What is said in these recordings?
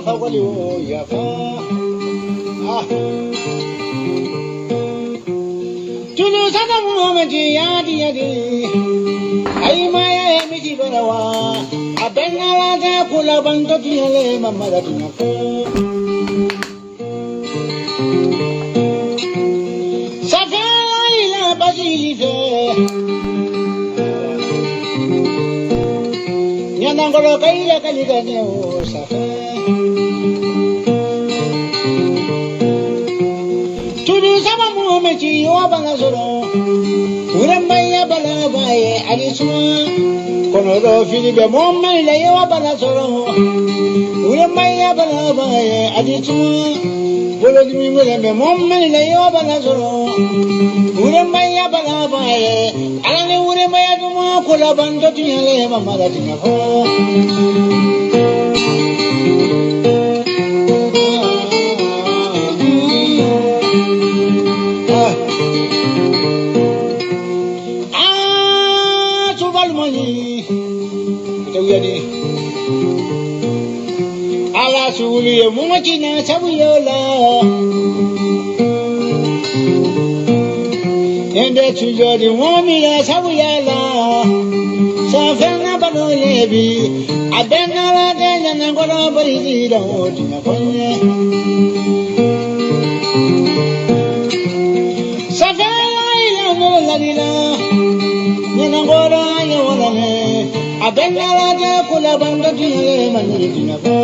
fa wali o ya fa tunu sana mu ji ya di ai ma ya mi ji barawa abenna la ta kula banto ti le mamma da tuna fa sa fa ila bazili fe Nangolo kaila kaliga ne o safa Tudu sama mu mechi o bana soro Urambaya bala baye alisuma Kono do filibe mo mele o bana soro Urambaya bala baye alisuma Bolo dimi mele mo mele o bana soro Urambaya bala baye alane urambaya duma kola bando tinyale mamara tinyafo Ala suli mumachina sabuyola Ende chujodi mumila sabuyala Safena banoyebi Adena la denya nangona baridi da otina fonye Safena ila nola lila Nangora yola ne Adena la de kula banda tinyale maniri tinyafo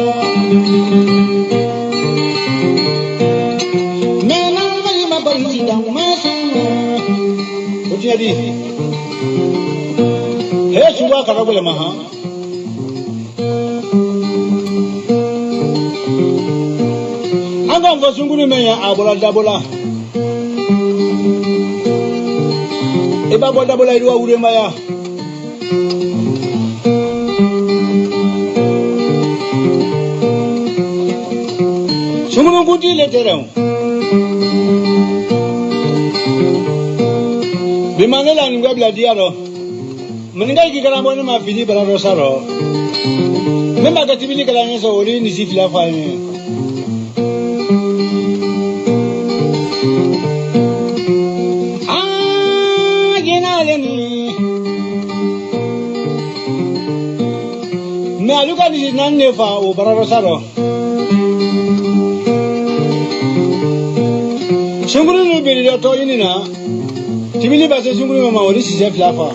Mena mali mabaridi da masama Ujadi He suwa karabule maha Anga mfasunguni meya abola dabola Eba boda bola iruwa urema ya Sungunu kuti leterao Bimanela ngabla diaro Meningai kikala ni mafili bara rosaro Memba katibili kala nyeso ori ni sifila fanye Me aluka ni nannefa o bara rosaro Sunguru ni beri to inina Tibili base sunguru mama ori sifila fa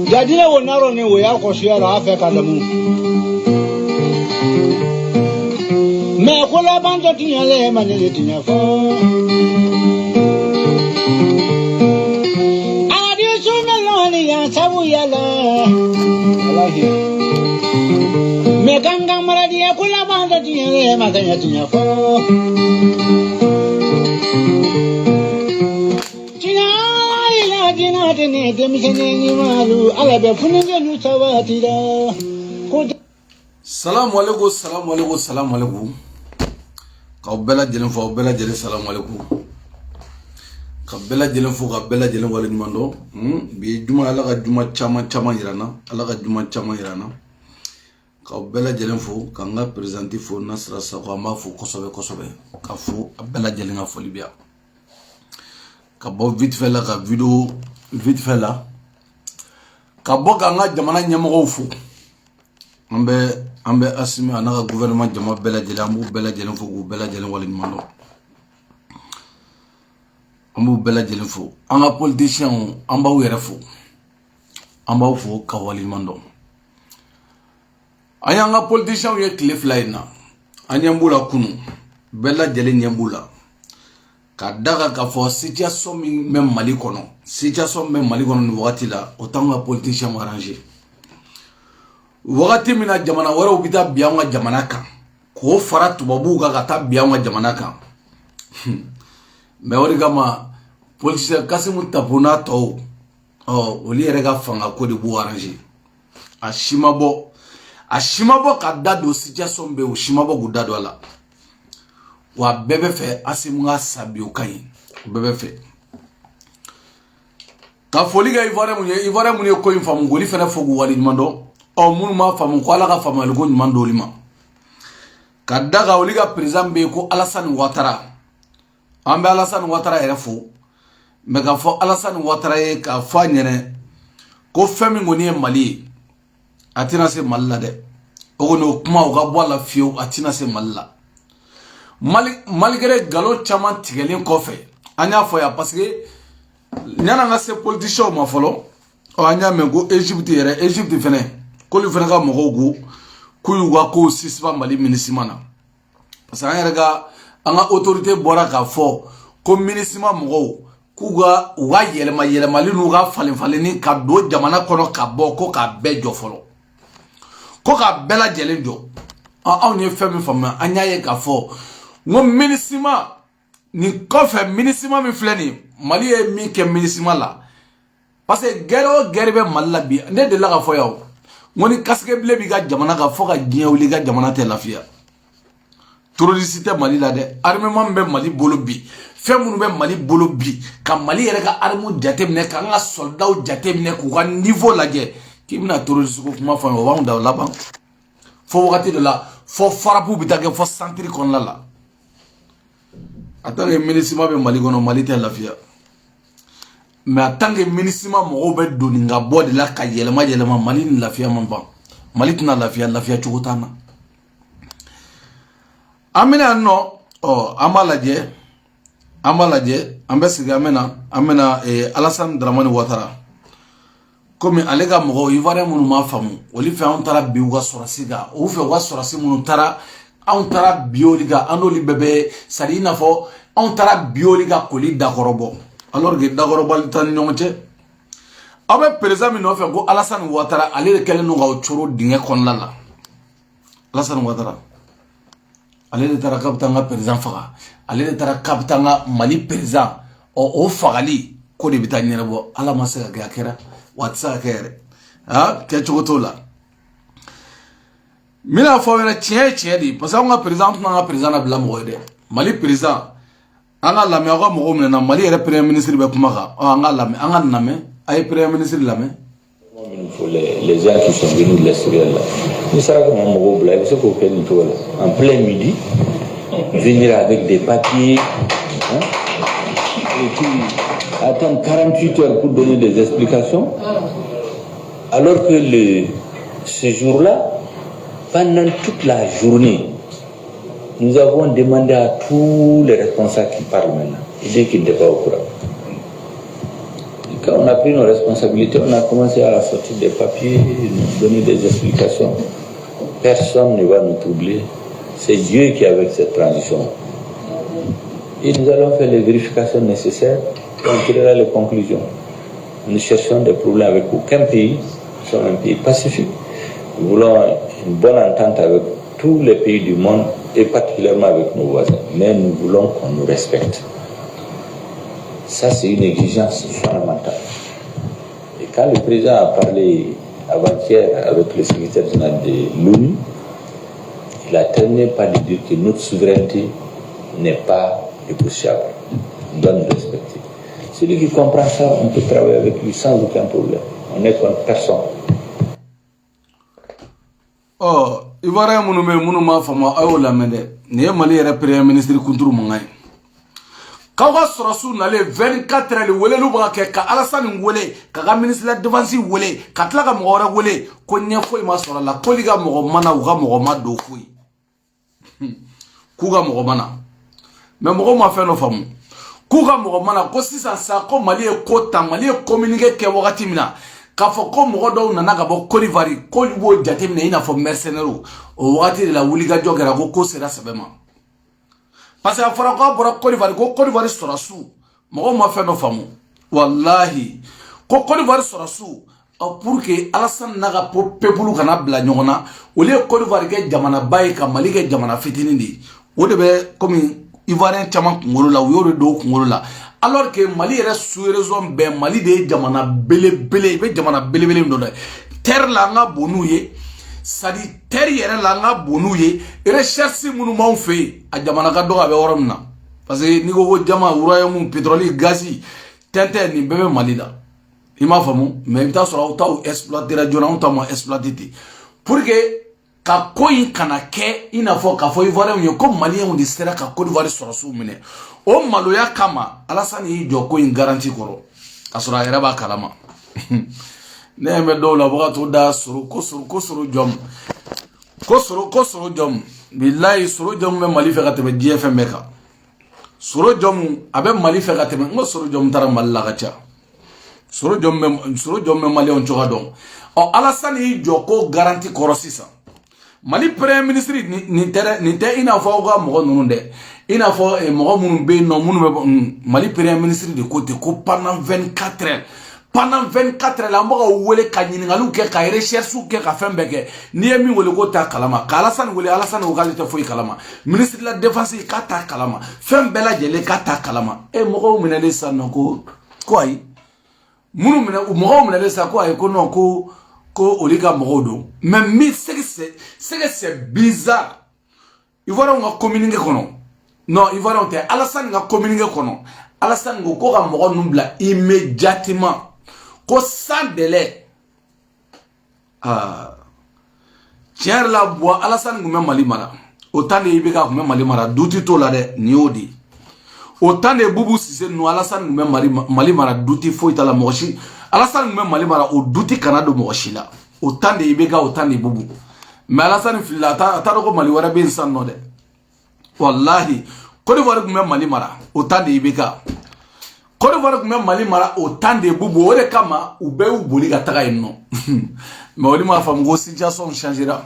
Jadila wonaro ni we akoshiya ra afa kalamu Me kola bando tinyale manele tinyafo Adi sumeloni ya sabuyala Alahi Me ganga maradi ya kola bando tinyale maganya tinyafo Jinatene demisene ni malu alabe funenge lu sawatira Salamu alaikum Ka bela jelen fo bela jelen salamu alaikum Ka bela jelen fo ka bela jelen wale nyumando bi juma ala ka juma chama irana Ka bela jelen fo ka nga presenter fo Nasra Sakho ma fo kosobe ka fo bela jelen nga fo Libya Ka bo vite fait la ka vidéo vite fait la ka bo ka nga jamana nyamago fo ambe asimi anaka gouvernement jama bela jelen ambu bela jelen fo bela jelen wale nyumando ambu bela jelen fo anga politicien amba were fo amba fo ka wale nyumando aya nga politicien ye cliff line anyambula kunu bela jelen nyambula Kadaka ka fo situation même Mali kono ni wakati la autant nga politicien arrangé wakati mina jamana wara ubita bianga jamana kan ko fara tubabu ka ta bianga jamana kan me wori kama politicien Kasimu Tapona to oli erega fanga ko de bu arrangé ashimabo ka dado situation be o shimabo gudado ala wa bebe fe asimunga sabio kai bebe fe ka foli ga ivare munye ko infamu goli fena fogu wali mando o munu ma famu ko ala ka famu ko nyman dolima kadaga oliga président be ko Alassane Ouattara ambe Alassane Ouattara erefo me ka fo Alassane Ouattara e ka fa nyene ko femi ngoni Mali atina se malla de o no kuma o ga bola fio atina se malla malgré galo chama tigelen kofe anya fo ya parce que nyana nga se politicien ma folo o anya me go Egypte fene ko li fene ga mo go kuyu wa ko sisba Mali minisimana parce que anya ga anga autorité bora ka fo ko minisima mo kuga wa yelema li nu ga falen ni ka do jamana kono ka bo ko ka bejo folo ko ka bela jelen jo on ye femme femme anya ye ka fo ngo minisima ni kofe minisima mi fleni Mali e mi ke minisima la parce que gerbe malla bi ne de la ka fo yaw ngoni kaske ble bi ga jamana ka fo ka giewli ga jamana te lafia terroriste Mali la de armement be Mali bolo bi femunu be Mali bolo bi ka Mali yere ka armu jatemne ka nga soldat jatemne ku ga niveau la ge kimna terroriste ko kuma fa wa nda la ban fo wakati de la fo farapu bi tage fo centre kon la atange minisima be Mali gono Mali te lafia mais atange minisima mo be doni nga bodi la ka yelema Mali ni lafia man ban Mali tna lafia chukutana amena no amalaje ambesi amena Alassane Dramane Ouattara comme alega mo Ivoirien munu ma famu oli fe on tara bi wa sorasiga o fe wa sorasi munu tara on tara bioliga anoli bebe salina fo on tara bioliga koli dakorobo alors que dakorobo tan nyonche abe président mi no fe go Alassane Ouattara ale kele no ga choro dinge kon lala Alassane Ouattara ale de tara kaptanga président faga ale de tara kaptanga Mali président o fagali ko de bitanya bo ala masaka ga kera watsa kere ke chogotola mina fo wena tie di parce que on a président na président na bla mo de Mali président anga la me ga mo mo na Mali re premier ministre be kuma ga anga la me anga na me ay premier ministre la me les gens qui sont venus de l'extérieur là nous savons comment mo bla ce qu'on fait en plein midi venir avec des papiers et puis attendre 48 heures pour donner des explications alors que ce jour-là pendant toute la journée nous avons demandé à tous les responsables qui parlent maintenant et dès qu'ils n'étaient pas au courant. Et quand on a pris nos responsabilités, on a commencé à sortir des papiers, nous donner des explications. Personne ne va nous troubler. C'est Dieu qui est avec cette transition. Et nous allons faire les vérifications nécessaires et on tirera les conclusions. Nous cherchons des problèmes avec aucun pays. Nous sommes un pays pacifique. Nous voulons une bonne entente avec tous les pays du monde et particulièrement avec nos voisins. Mais nous voulons qu'on nous respecte. Ça, c'est une exigence fondamentale. Et quand le président a parlé avant-hier avec le secrétaire général de l'ONU, il a terminé par dire que notre souveraineté n'est pas négociable. On doit nous respecter. Celui qui comprend ça, on peut travailler avec lui sans aucun problème. On n'est contre personne. Oh, Ivoirien munu ma fama ayo lamende. Ne Mali era premier ministre kunturu mangai. Kawa sorosu nale 24 heures le wele lu ba ke ka Alassane wele ka ga ministre la défense wele ka tla ka mo ora wele ko nya foi ma sora la ko liga mo mana uga mo ma do foi. Kuga mo mana. Mais mo ma fe no famu. Kuga mo mana ko sisa sa ko Mali e ko ta Mali e communiquer ke wakati mina. Ka fo ko mo do nana ka bo Côte d'Ivoire ko bo jatem ne ina fo mercenaire o wakati de la wuliga jogera ko sera sabema. Parce que a fɔra ko bɔra Côte d'Ivoire ko Côte d'Ivoire sɔrɔ su mɔgɔw ma fɛn dɔ faamu wallahi ko Côte d'Ivoire sɔrɔ su pour que Alassane n'a ka peuple kana bila ɲɔgɔn na olu ye Côte d'Ivoire kɛ jamanaba ye ka Mali kɛ jamana fitinin de o de bɛ comme Ivoirien caman kunkolo la u y'o de don kunkolo la alors que Mali yɛrɛ sous-région bɛɛ Mali de ye jamana belebele i bɛ jamana belebele min dɔn dɛ terre la an ka bon n'u ye sadi terre yɛrɛ la an ka bon n'u ye recherche minnu m'anw fɛ yen a jamana ka dɔgɔ a bɛ yɔrɔ min na parce que n'i ko ko jama royaume pétrole gaz tɛntɛn nin bɛɛ bɛ Mali la il m'a famu mais il t'a sera autant exploiter la journée autant exploiter pour que ka koyi kana ke ina fo ka fo ivoire yo comme malien on distrait ka Côte d'Ivoire sura su mine o maloya kama Alassane yi jo koyi garantie koro asura era ba kalama ne me do la boka to da suru ko suru jom billahi suru jom me mali fe ka tebe GFM meka suru jom abe mali fe ka tebe ngo suru jom tara malla ka cha suru jom me mali on choga don o Alassane yi jo ko garantie koro sisa Mali premier ministre ni te ina fo ga mo nunu de ina fo mo munu be no munu Mali premier ministre de côté ko pendant 24 heures la mo wele ka nyingalu ke ka recherche ke ka fembe ke ni emi wele ko ta kalama ka Alassane o galite fo kalama ministre de la défense ka ta kalama fembe la jele ka ta kalama e mo minale sanoko ko ay munu minale sa ko ay ko no ko oliga mogodo mais c'est bizarre Ivoire on a communiqué kono non Ivoire on te Alassane nga communiqué kono Alassane go ko ga mogo numbla immédiatement ko sans délai tiens la bois Alassane go même Mali mara autant de ibeka go même Mali mara douti to la de niodi autant de Boubou Cissé no Alassane go même Mali mara douti fo itala mochi Alassane même Mali mara o douti Canada mochi la autant de ibeka autant de Boubou mais Alassane fila ta ko Mali wara ben sanno de wallahi Côte d'Ivoire go même Mali mara autant de ibeka Côte d'Ivoire go même Mali mara autant de Boubou ore kama ube uboli ga taga inno mais oli ma fam go situation changera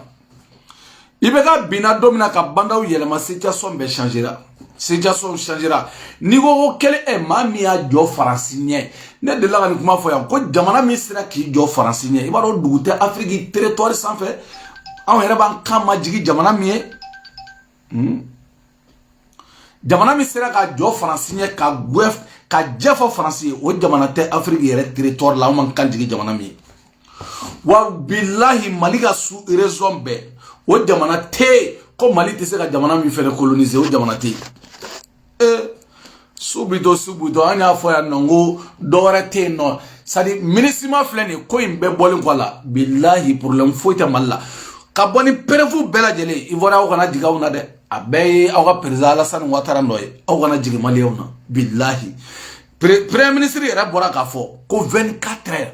ibeka bina domina ka banda u yelema situation be changera situation changera nigo kele e mami a jo francine ne de la ni kuma fo ya ko jamana mi sira ki jo francine i baro dugute Afrique territoire sans fait an hera ban kama jigi jamana mi jamana mi sira ka jo francine ka gwef ka jefo français o jamana te Afrique yere territoire la man kan jigi jamana mi wa billahi malika su raison be o jamana te ko Mali te se ka jamana mi fere coloniser o jamana te subito anya fo ya nongo dorete no sadi minisima fleni ko imbe bolin kwala billahi problème foita malla ka boni perefu bela jele ivora o kana diga una de abe o ka président Alassane Ouattara noy o kana jigi maliona billahi premier ministre era bora ka fo ko 24 heures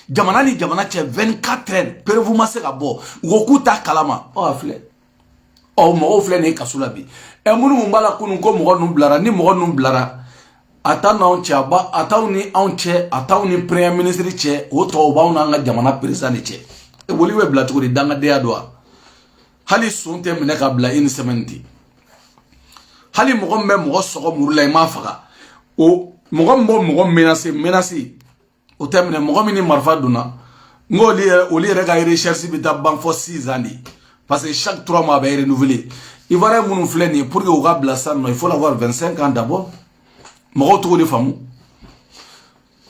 jamana ni jamana che 24 heures perefu mase ka bo gokuta kalama o afle o mo fleni kasula bi e munu mbala kunu ko mo num blara ni mo num blara ata na on chaba ata ni on che ata ni premier ministre che o to ba una nga jamana president che e woli we bla to di danga de adwa hali sunte mine ka bla in sementi hali mo gomme mo so murula ma faga o mo gommo menasi o temne mo gomini marfa duna ngoli oli rega recherche bi tabban fo 6 ans parce que chaque 3 mois ba renouveler il va y fleni pour que au blassa il faut avoir 25 ans d'abord mo to le famu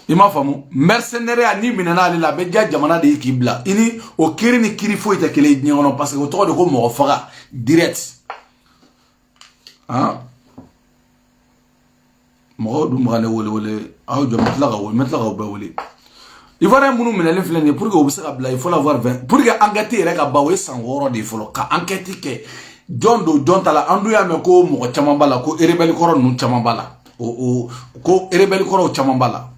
ima famu mercenaire ani minana la be jamana de kibla ini o kiri ni kiri fo ita kele nyono parce que to de ko mo faga direct hein mo dum gane wole aw jom metla ga ba wole il va y munu minale fleni pour que au bisa bla il faut avoir 20 pour que enquêter rega ba we sangoro de folo ka enquêter ke John tala andu ya me ko mo chamambala ko erebeli koro nu chamambala ko erebeli koro chamambala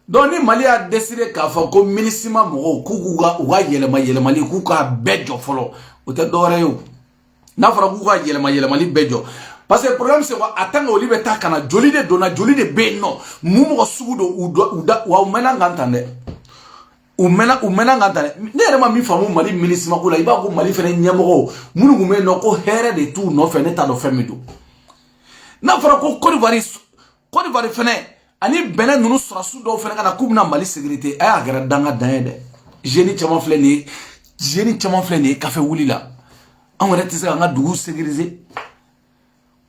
donc ni Mali a décidé ka fa ko minisima mo ku uga yelema li ku ka bejo folo o te dore yo na fara ku ka yelema li bejo parce que le problème c'est quoi atanga olibe ta kana joli de be no mu mo sugudo uda wa mena ngantande umena ngantane ne rema mi famu Mali minisima ko la iba ko Mali fene nyamoko munu gume no ko here de tout no fene ta do femido na fara ko Côte d'Ivoire fene ani benen nunu surasu do fene kana kubna Mali sécurité ay agara danga dande jeni chama fleni ka fe wulila an wala tise nga dugu sécuriser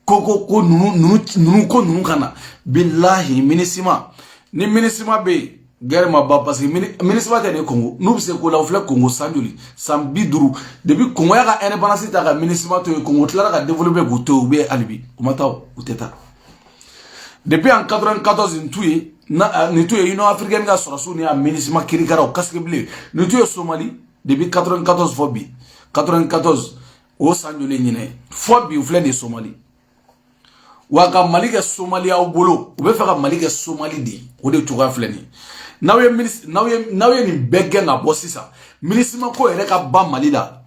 ko nunu kana billahi minisima ni minisima be guerre ma ba parce que ministre de Congo nous c'est ko la ofla Congo sanjuli sambiduru depuis Congo ya ka indépendance ta ka ministre to Congo tla ka développer goto be alibi o mataw uteta depuis en 94 ntuye na ntuye Union africaine ka sɔrɔsiw ni a MINUSMA kirikara o kasike bilen ntuye Somalie depuis 94 fo bi 94 o san joli ɲinɛ fo bi u filɛ nin Somalie wa ka Mali kɛ Somalie aw bolo u bɛ fɛ ka Mali kɛ Somalie de o de cogoya filɛ nin n'aw ye nin bɛɛ gɛn ka bɔ sisan MINUSMA ko yɛrɛ ka ban Mali la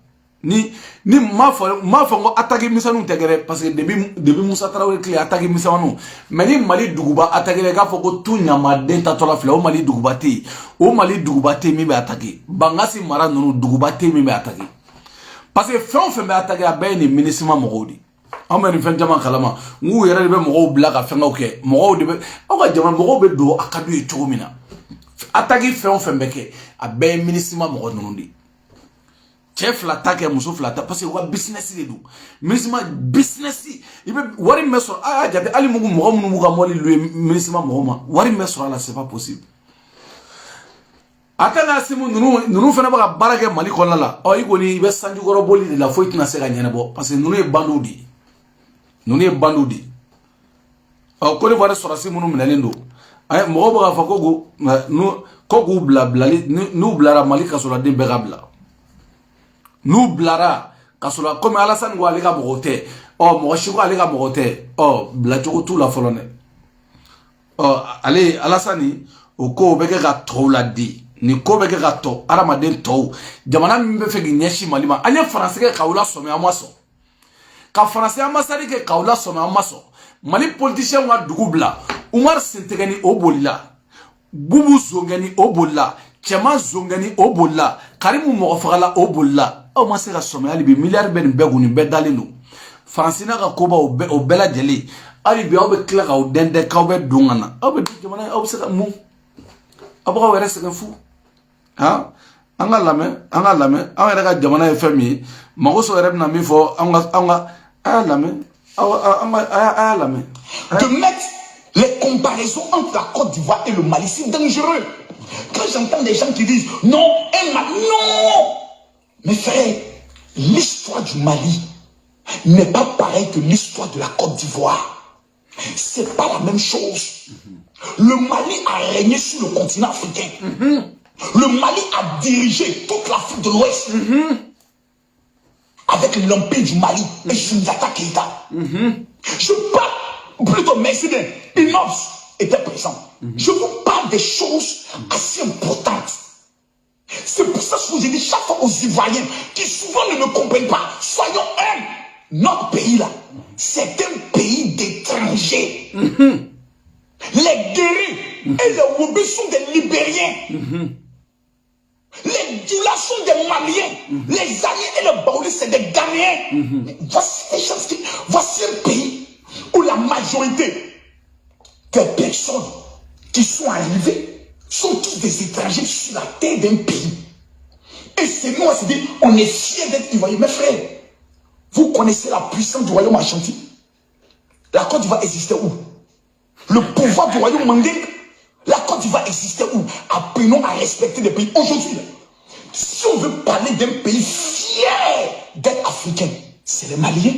ni m'a fɔ ko attaque misɛnninw tɛ kɛ parce que depuis Musa Traoré tile attaque misɛnninw mais ni Mali duguba attaque k'a fɔ ko tu ɲamaden tatɔla filɛ o Mali duguba tɛ yen o Mali duguba tɛ min bɛ attaque Bangasi mara ninnu duguba tɛ min bɛ attaque parce que fɛn o fɛn bɛ attaque a bɛɛ ye nin MINUSMA mɔgɔw de an bɛ nin fɛn caman kalama n k'u yɛrɛ de bɛ mɔgɔw bila ka fɛngɛw kɛ mɔgɔw de bɛ aw ka jamana mɔgɔw bɛ don a ka d'u ye cogo min na attaque fɛn o fɛn bɛ kɛ a bɛɛ ye MINUSMA mɔgɔ ninnu de cɛ fila ta kɛ muso fila ta parce que wa business de don MINUSMA business i bɛ wari min bɛ sɔrɔ a y'a jate hali mɔgɔ minnu b'u ka mɔbili louer MINUSMA mɔgɔw ma wari min bɛ sɔrɔ a la c'est pas possible a kan ka se mun ninnu fana bɛ ka baara kɛ Mali kɔnɔna la ɔ i kɔni i bɛ sanjikɔrɔ boli de la foyi tɛna se ka ɲɛnabɔ parce que ninnu ye bandiw de ye ninnu ye bandiw de ye ɔ Côte d'Ivoire sɔrɔsi minnu minɛlen don mɔgɔw bɛ k'a fɔ ko k'u bilali n'u bilara Mali kasoladen bɛɛ ka bila n'u bilara kasola comme Alassane ko ale ka mɔgɔ tɛ ɔ mɔgɔ si ko ale ka mɔgɔ tɛ ɔ bilacogo t'u la fɔlɔ dɛ ɔ ale Alassane o ko bɛ kɛ ka tɔw ladi ni ko bɛ kɛ ka tɔ adamaden tɔw jamana min bɛ fɛ k'i ɲɛsin Mali ma an ye Faransi kɛ k'aw lasɔmi an ma sɔn ka Faransi ambassade kɛ k'aw lasɔmi an ma sɔn Mali politicien ka dugu bila Umar Sentɛgɛni o bolila Bubu Zongɛni o bolila Cɛman Zongɛni o bolila Karimu mɔgɔfagala o bolila aw ma se ka sɔmi hali bi miliyari bɛ nin bɛɛ kun nin bɛɛ dalen don Faransi n'a ka koba o bɛɛ lajɛlen hali bi aw bɛ tila k'aw dɛndɛn k'aw bɛ don ka na aw bɛ jamana aw bɛ se ka mun aw bɛ k'aw yɛrɛ sɛgɛn fu han an ka lamɛn an yɛrɛ ka jamana ye fɛn min ye Magoso yɛrɛ bɛna min fɔ an ka a y'a lamɛn a y'a lamɛn. De mettre les comparaisons entre la Côte d'Ivoire et le Mali, c'est dangereux. Quand j'entends des gens qui disent non, non. Mes frères, l'histoire du Mali n'est pas pareille que l'histoire de la Côte d'Ivoire. C'est pas la même chose. Le Mali a régné sur le continent africain. Le Mali a dirigé toute l'Afrique de l'Ouest. Avec l'empire du Mali et Sundiata Keïta. Je parle plutôt Mercedes, Inops était présent. Je vous parle des choses assez importantes. C'est pour ça que je vous ai dit chaque fois aux Ivoiriens qui souvent ne me comprennent pas, soyons humbles. Notre pays là, c'est un pays d'étrangers. Les guéris et les Wobis sont des Libériens. Les Dioula sont des Maliens. Les Alliés et les Baoulés, c'est des Ghanéens. Voici un pays où la majorité des personnes qui sont arrivées sont tous des étrangers sur la terre d'un pays. Et c'est nous, on se dit, on est fiers d'être Ivoiriens. Mes frères, vous connaissez la puissance du royaume Ashanti? La Côte d'Ivoire existait où? Le pouvoir du royaume Manding? La Côte d'Ivoire existait où? Apprenons à respecter des pays. Aujourd'hui, si on veut parler d'un pays fier d'être africain, c'est les Maliens.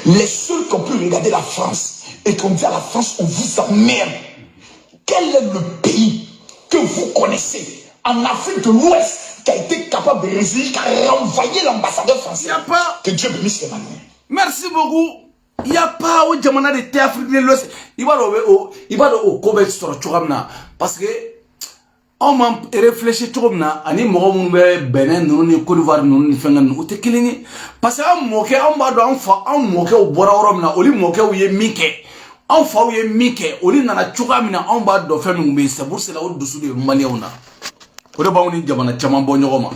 Les seuls qui ont pu regarder la France et qui ont dit à la France, on vous emmerde. Quel est le pays que vous connaissez en Afrique de l'Ouest qui a été capable de résister, qui a renvoyé l'ambassadeur français? Que Dieu bénisse les Maliens. Merci beaucoup. Il n'y a pas au Jamana de Afrique de l'Ouest. Il va au Kobe sur Chogamna. Parce que on m'a réfléchi Chogamna. Ani Mohamoud Benin, nous, Côte d'Ivoire, nous, nous, te killing. Parce qu'on moque, on va on moque au Boraoromna, on lui moque où il est Mickey. On fa où il est Mickey, on lui n'a Chogamina, on va de faire une bise. C'est la haute dessous de Maliona. Pour le baouni Jamana Chaman Bonyoroma.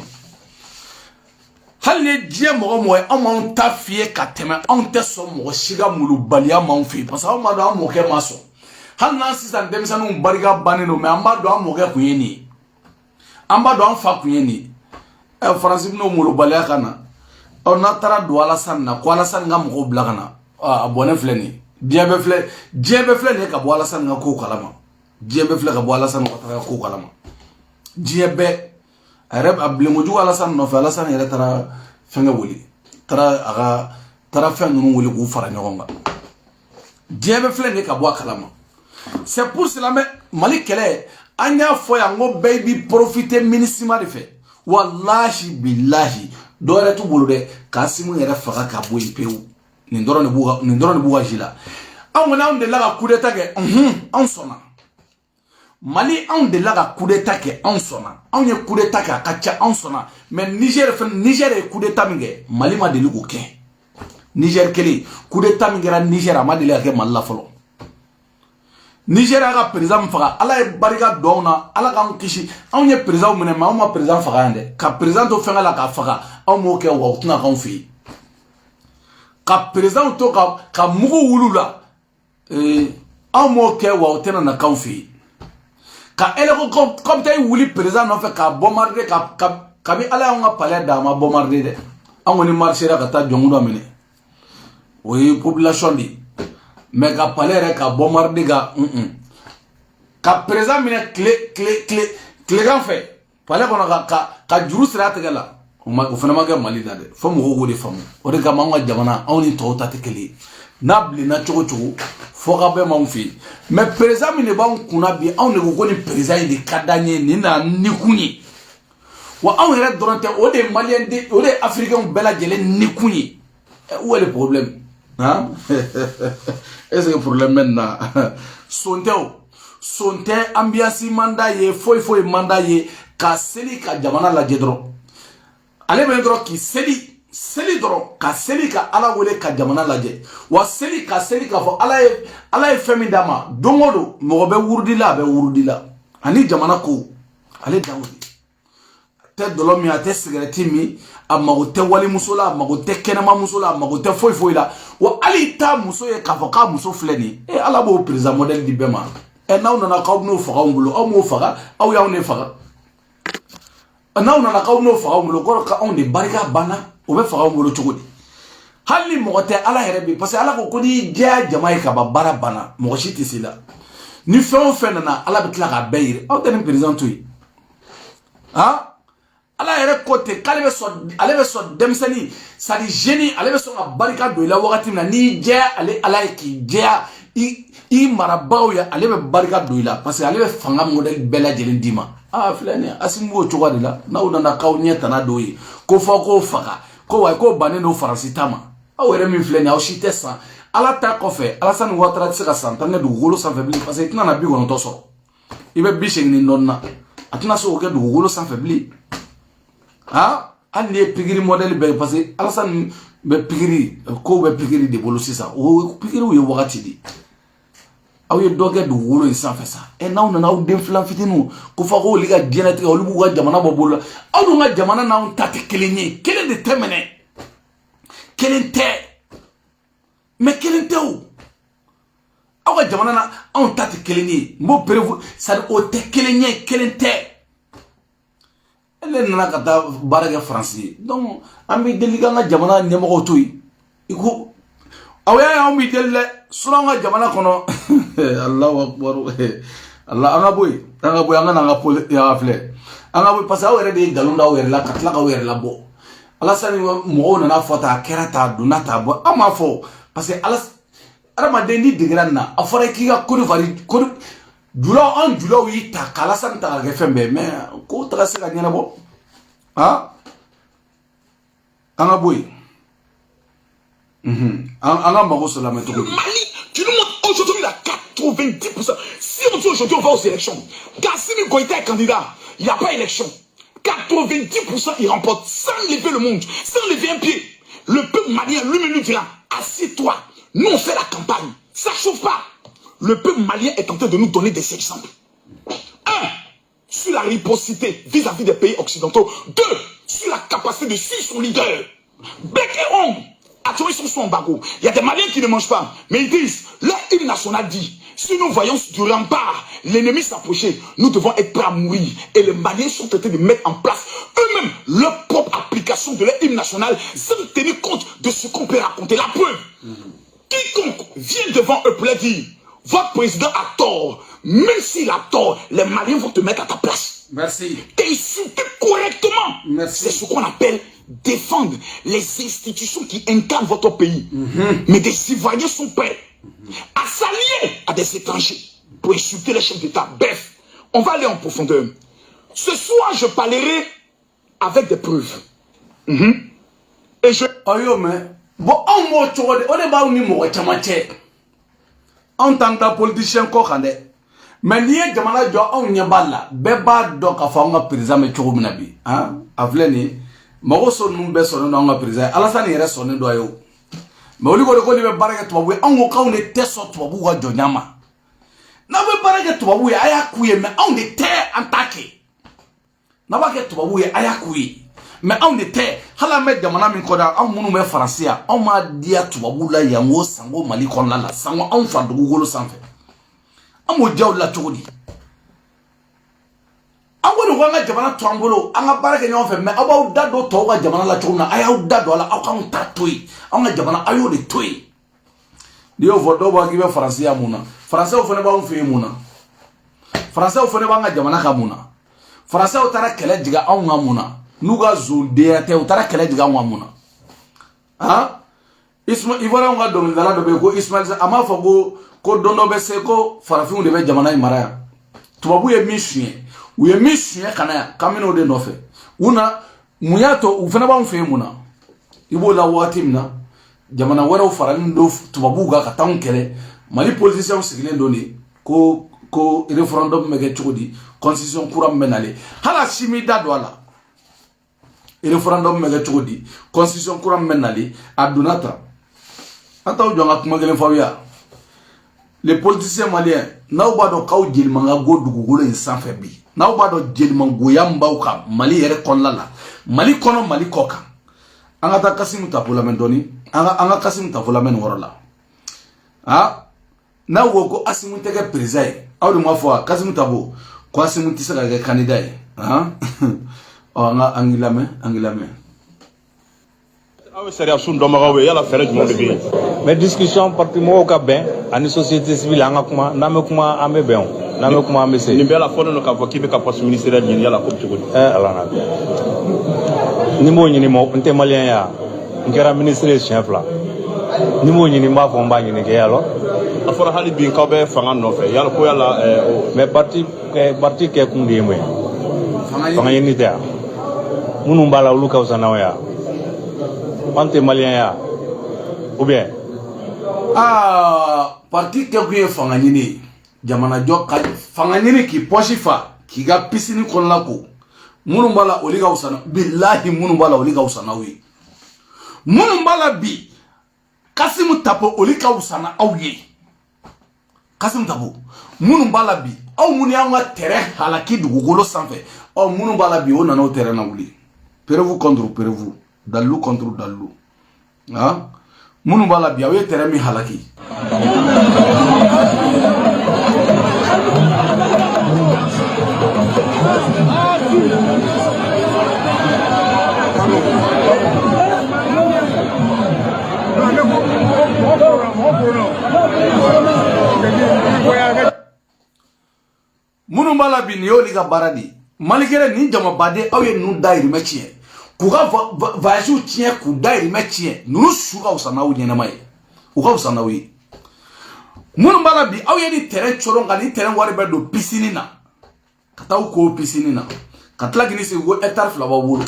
Hal ne diɲɛ mɔgɔ mɔgɔ an m'anw ta fiyɛ ka tɛmɛ anw tɛ sɔn mɔgɔ si ka mulubaliya m'anw fɛ yen parce que anw b'a dɔn an mɔkɛ ma sɔn hali n'an sisan denmisɛnninw barika bannen don mais an b'a dɔn an mɔkɛ kun ye nin ye an b'a dɔn an fa kun ye nin ye Faransi bɛn'o mulubaliya ka na n'a taara don Alasani na ko Alasani ka mɔgɔw bila ka na a bɔnnen filɛ nin ye diɲɛ bɛɛ filɛ nin ye ka bɔ Alasani ka kow kalama diɲɛ bɛɛ filɛ ka bɔ Alasani ka taga kow kalama diɲɛ bɛɛ a bilenkojugu Alasani nɔfɛ Alasani yɛrɛ taara fɛngɛ wuli taara fɛn ninnu wuli k'u fara ɲɔgɔn kan diɲɛ bɛɛ filɛ nin ye ka bɔ a kalama C'est pour cela que Mali Kele, Anya Foyango baby profiter minissima de fait. Wallahi billahi. Dore tu bolude Kasimu yere faga ka boyi peu. Nindoro ne buga jila. On a de la coup d'état que on sonna. Mali on de la coup d'état que on sonna. On y coup d'état que kacha on sonna. Mais Niger est coup d'état minge. Mali ma deli ko ke. Niger keli coup d'état mingera Niger ma deli ke Mali la folo. Niger a président faga ala e barika dona ala kan kishi. On y président mene ma on ma président faga ande. Ka président to fenga la ka faga. On mo ke wa tuna kan fi. Ka président to ka mugu wulula. En mot que wa otena na kanfi ka eleko comme tay wuli président no fait ka bombarder ka bi ala on a parler da ma bombarder de on ni marcher ka ta jongudo amene oui population di mais ka parler ka bombarder ga ka président mine clé gan fait parler kono ka juru sira tegala o fana ma ga Mali da de fo mo go de famu o de ka ma nga jamana on ni to ta tekeli nabli na chogo foka be manfi mais président ne ba kuna bi on ne ko ni président de kadanye ni na nikunyi wa on re dorante o de malien de o de africain bela jele nikunyi où est le problème hein est-ce que problème maintenant sonte ambiance manda ye foi manda ye ka seli ka jamana la jedro ale be dro ki seli doro ka seli ka ala wele ka jamana laje wa seli ka fo ala e femi dama dongodo mo be wurdila ani jamana ko ale dawudi te dolo mi ate cigarette mi amago te wali musola amago te kenema musola amago te foi la wa ali ta muso ye ka fo ka muso fleni e ala bo président modèle di bema e na ona ka no faga ngulo o mo faga aw ya on faga na ona ka no faga ngulo ko ka on de barika bana o be faga ngolo chogodi hali mogote ala herebe parce que ala ko kodi dia jamaika ba barabana mo shiti sila ni fon fenana ala bitla ka bayir aw den président toy ha ala here côté kalebe so demsani sadi geni ale so ma barika do la wakati na ni dia ale ala ki dia i marabaw ya ale be barika do la parce que ale be fanga model bela jelen dima flani asimbo chogadi la na una na kaw nyeta na doyi ko fa ko faga ko way ko bané no faransi tama awere min fleni aw shite san ala ta ko fe ala san watara tsika san tan du golo san febli parce que tana bi gono to so ibe bi shegni nonna atuna so ke du golo san febli ha ali pigiri model be parce que ala san be pigiri ko be pigiri de bolo sisa o pigiri o wakati di aw ye doge du golo san fe sa e naw na aw den flan fitinu ko fa ko liga dienati o lubu ga jamana bobola aw do nga jamana na on tati kelenye kele de temene kelente mais kelente ou aw ga jamana na on tati kelenye mo prevu sa o te kelenye kelente ele na kata baraga français donc ambi deliga nga jamana nyemo toy iko awya ambi delle sunanga jamana kono Allahu akbar Allah anga boy anga nga pole ya afle anga boy parce awere de galunda awere la katla awere la bo ala sani mo na fota kerata dunata bo ama fo parce que ala arama dendi digranna afore ki ga ko vari ko julo wi ta kala san ta ga fembe mais ko ta se ga nyana bo ha anga boy anga mago sur la méthode Mali, tu nous montres aujourd'hui la 90%. Si on dit aujourd'hui on va aux élections, Kassimi Goïta est candidat, il n'y a pas élection. 90% il remporte sans lever le monde, sans lever un pied. Le peuple malien lui-même nous dira, assieds-toi, nous on fait la campagne, ça chauffe pas. Le peuple malien est en train de nous donner des exemples. 1. Sur la reciprocité vis-à-vis des pays occidentaux. 2. Sur la capacité de suivre son leader. Bec et ongle. Attends, ils sont sous embargo. Il y a des Maliens qui ne mangent pas. Mais ils disent, leur hymne national dit, si nous voyons du rempart l'ennemi s'approcher, nous devons être prêts à mourir. Et les Maliens sont en train de mettre en place eux-mêmes leur propre application de leur hymne national sans tenir compte de ce qu'on peut raconter. La preuve, quiconque vient devant eux pour leur dire, votre président a tort. Même s'il a tort, les Maliens vont te mettre à ta place. Merci. Et insulter correctement. Merci. C'est ce qu'on appelle défendre les institutions qui incarnent votre pays. Mais des Ivoiriens sont prêts à s'allier à des étrangers pour insulter les chefs d'État. Bref, on va aller en profondeur. Ce soir, je parlerai avec des preuves. Et je... Ayo, mais bon, on m'a dit, on est pas venu me chamacher. En tant que politicien, mais ni e jamana jo on nyabala beba do ka fa nga président me chogo minabi hein avleni mago so num be so no nga président Alassane yere so ne do ayo mais oli ko ni be baraka to babu an ko ka on te so to babu wa jo nyama na be baraka to babu ya aya kuye mais on te attaquer na ba ke to babu ya aya kuye mais on te hala me jamana min ko da an munu me français on ma dia to babu la yango sango mali kon la sango an fa dugu golo sanfe amo jaw la chodi angolo wanga jamana twangolo anga baraka nyo fe me abaw dado to ga jamana la chona ayaw dado la akam tatoi anga jamana ayo de toi dio vodo ba gibe français amuna français ofene ba on fe muna français ofene ba nga jamana ka muna français o tara kele diga on amuna nuga zonde te o tara kele diga on amuna ha isma ivara nga do ndala do be ko Ismail ama fago ko dono be se ko farafin de be jamana imara tubabu ye mission u ye mission kana kamino de nofe una muyato ufana ba mfe muna ibo la watimna jamana wara faran do tubabu ga katam kele mali politicien sigile doni ko referendum mege chudi constitution kuram menale hala simida do ala referendum mege chudi constitution kuram menale adunata ataw jonga kuma gelen fawya les politiciens maliens n'aw ba do kaw jeli manga go dugugolo insan fe bi n'aw ba do jeli mango yamba ka mali yere konla la mali kono mali koka anga ta Kasimu Tafo men doni anga Kasimu Tafo men worola ha na wo ko Asimu tege président aw de ma foi Kasimu Tafo ko Asimu tisaka ga candidat ha anga angilame mais discussion parti mo ka ben ani société civile anga kuma na me kuma ambe ben na me kuma ambe se ni bela fono no ka foki be ka poste ministériel ni yala ko tugudi ala na ni mo nyini mo nte malien ya ngera ministre chef la ni mo nyini mba fo mba nyini ke yalo afora hali bin ka be fanga no fe yala ko yala mais parti ke kundi mo fanga yini ta munu mbala ulu ka usana ya Mante malien ya ou bien parti ke kuye fanganyini jamana jokka fanganyini ki poshifa ki ga pisini kon lako munu mbala oliga usana billahi munu mbala oliga usana wi munu mbala bi Kasimu Tafo oliga usana awye Kasimu Tafo munu mbala bi aw muni anga tere halaki dugugolo sanfe aw munu mbala bi ona no tere na wuli perevu contre perevu Dalou contre Dalou. Hein? Mounou bala biya we tere mi halaki. Mounou bala bi ni yo liga baradi. Malikere ni jama bade awe nou dairi mechie. Kuga vaju tien ku dairi mechie nunu suga usana wu na mai uga usana wi mun bala bi aw yedi tere choronga ni tere wari bedo pisini na kataw ko pisini na katla gini se go hectare flaba wuro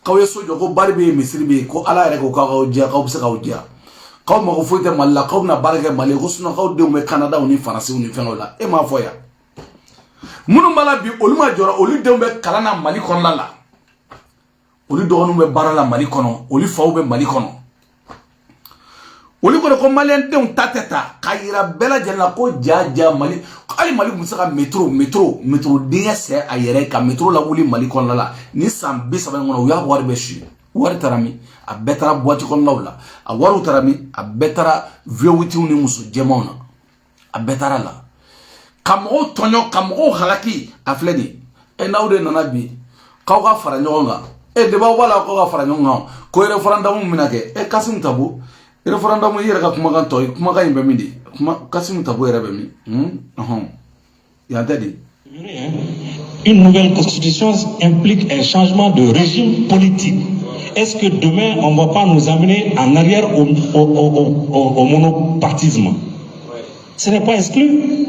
kawe sojo ko barbe misiri be ko ala re ko ka ojia ka obse ka ojia ka mo ko foite malla ka na barge male ko suna ka de me Canada oni France oni fenola e ma foya mun bala bi oluma jora oli de me kalana mali konlala oli dogonu be barala mali kono oli faw be mali kono oli ko malien de un tateta kayira bela jella ko jaja mali ali mali musaka metro dinga se ayere ka metro la wuli mali kono la ni sambi saban ngono ya war be shi war tarami a betara boati kono lawla a waru tarami a betara viewiti ni musu jemona a betara la kamo tonyo kamo halaki afledi e nawde nanabi kawga fara nyonga e deba wala ko ga fara nyonga ko referendum minake e Kasimu Tafo referendum yere ka kuma kan toy kuma kan be mindi kuma Kasimu Tafo yere be mi ya tadi une nouvelle constitution implique un changement de régime politique. Est-ce que demain on va pas nous amener en arrière au monopartisme? Ce n'est pas exclu.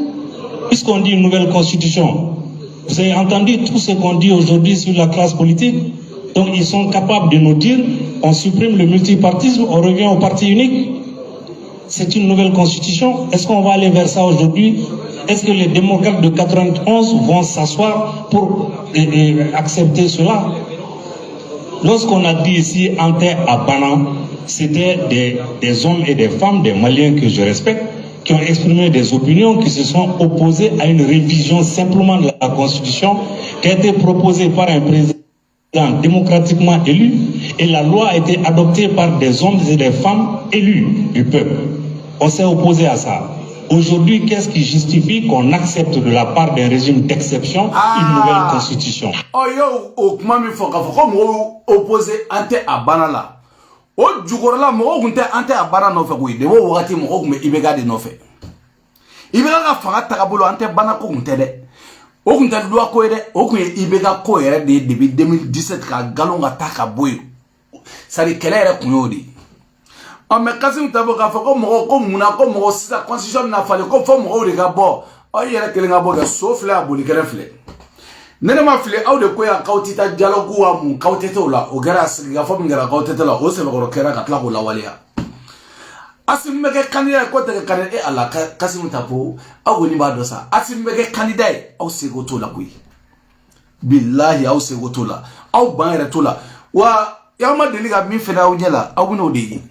puisqu'on dit une nouvelle constitution, vous avez entendu tout ce qu'on dit aujourd'hui sur la classe politique. Donc ils sont capables de nous dire, on supprime le multipartisme, on revient au parti unique. C'est une nouvelle constitution. Est-ce qu'on va aller vers ça aujourd'hui? Est-ce que les démocrates de 91 vont s'asseoir pour accepter cela? Lorsqu'on a dit ici Ante Abana, c'était des hommes et des femmes, des Maliens que je respecte, qui ont exprimé des opinions, qui se sont opposés à une révision simplement de la Constitution qui a été proposée par un président démocratiquement élu, et la loi a été adoptée par des hommes et des femmes élus du peuple. On s'est opposé à ça. Aujourd'hui, qu'est-ce qui justifie qu'on accepte de la part d'un régime d'exception une nouvelle constitution? Oh yo, au comment il faut comme opposé Ante Abana là. O jugorla mo gunte Ante Abana no fe kuyi de wo wakati mo gume ibega de no fe. Ibega ka fanga takabolo Ante Bana ko gunte de. O gunte loi ko de, o kuye ibega ko yere de depuis 2017 ka galonga taka boyo. Sari kelere kunyodi. On me kasi mtabo ka fako mo ko muna ko mo sisa constitution na fale ko fo mo de ka bo. O yere kelenga bo ga sauf la boli kere fle. Nene ma fle aw de ko ya kautita dialogue wa mu kautete la o gara siga fo ngara kautete la o se ko kera ka tla ko la walia. Asim mege candidat ko te candidat e ala kasi mtabo aw ni ba do sa. Asim mege candidat aw se go to la kuyi. Billahi aw se go to la. Aw ban re to la. Wa ya ma deli ga mi fena o nyela aw no de.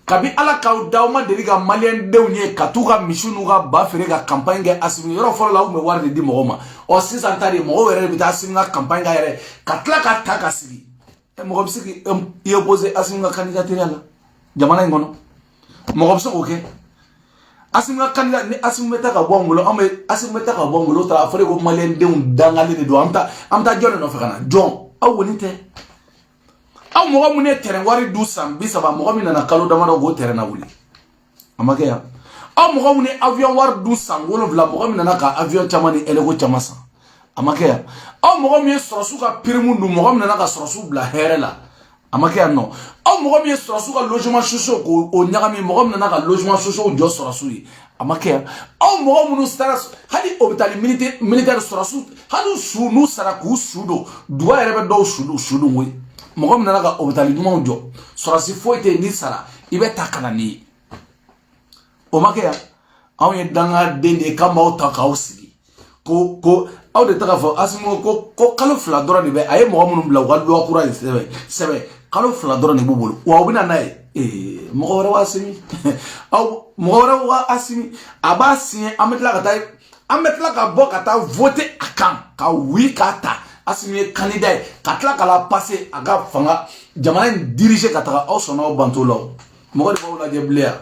Kabi ala kaw dawma deli ga malien dewnye katuka mishunu ga ba fere ga campagne ga asimi yoro folo la me warde di mogoma o 6 antari mo were bita asimi ga campagne ga yere katla ka taka sigi e mo gobsiki e opposé asimi ga candidature la jamana ngono mo gobso oke asimi ga candidat ni asimi meta ka bongulo ame asimi meta ka bongulo tra fere go malien dewn dangali ni do amta jone no fekana jon aw wonite aw mogo mune terrain wari du sam bisaba mogo mina na kalo damaro go terrain na wuli amake ya aw mogo mune avion war du sam wolo vla mogo mina na ka avion chamani elego chamasa amake ya aw mogo mune sorosu ka pirimundu mogo mina na ka sorosu bla herela amake ya no aw mogo mune sorosu ka logement social ko o nyagami mogo mina na ka logement social jo sorosu yi amake ya aw mogo munu staras hadi hôpital militaire sorosu hadu sunu saraku sudo duwa erebe do sudu we mogo mina na ka hôpital duma jo sorasi foite ni sara ibe takana ni o makea aw ye danga dende kamba o taka sigi ko aw de taka fo asimo ko kalo fla dora ni be aye mogo munum bla wa do akura sebe kalo fla dora ni bubulu wa bina nay mogo wara wasimi aw mogo wara wa asimi abasi ametla ka tay ametla ka bo ka ta voter akan ka wi ka ta asimi candidat katla kala passer aga fanga jamana diriger kataka aw sona o bantolo mogo de bawla jeblea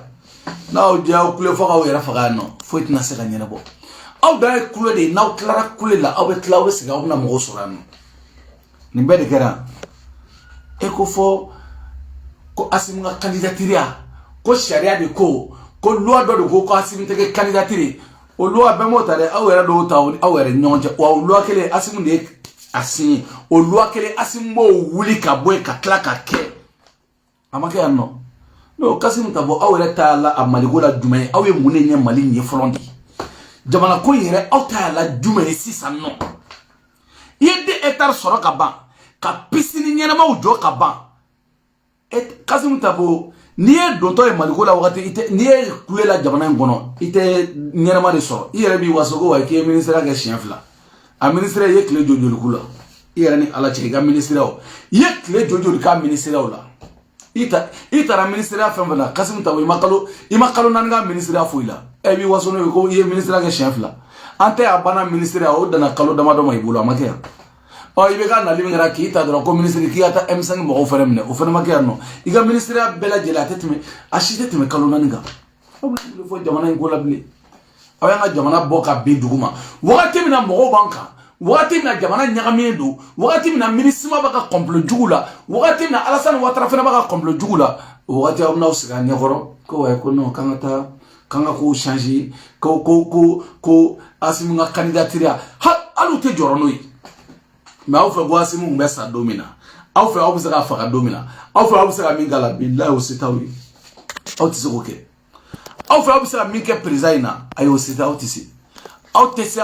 naw jaw kule foga o yera faga no foit na sega nyene bo aw da kule de naw klara kule la aw be klawe sega o na mogo sorano ni mbede kera eko fo ko asimi nga candidature ko sharia de ko loi do ko asimi teke candidature o loi be motare aw yera do taw aw yera nyonje o loi kele asimi de asini o loi kele asimbo wuli ka boy ka klaka ke amake anno no kasim tabo awere ta la amaligola dumay awe mune nye mali nye folondi jamana ko yere awta la dumay sisa no yede hectare soro ka ban ka pisini nyena ma ujo ka ban et kasim tabo niye donto e maligola wakati ite niye kulela jamana ngono ite nyena ma de soro yere bi wasogo wa ke ministre ga chienfla a ministre ye kle jojo kula ira ni ala che ga ministre o ye kle jojo ka ministre o la ita ra ministre fa fana kasim tawo imakalo nanga ministre afuila e bi wasono ko ye ministre ga chef la ante abana ministre o dana kalo dama do may bulo amake o ibe ga na living ra ki ita do ko ministre ki ata M5 mo ofere mne ofere make no iga ministre bela jela tetme ashite tetme kalo nanga o le fo jamana ngola bile awanga jamana boka biduguma wakati mina mogo banka wakati mina jamana nyagami do wakati mina minisima baka complot jugula wakati mina Alassane Ouattara fena baka complot jugula wakati amna usiga nyagoro ko way ko no kanga ko changer ko asimu nga candidature ha alute jorono yi ma aw fe go asimu mbesa domina aw fe aw bisa fa domina aw fe aw bisa mingala billahi usitawi aw tisigoke aw fa abisa minke president ayo sita otisi aw tɛ se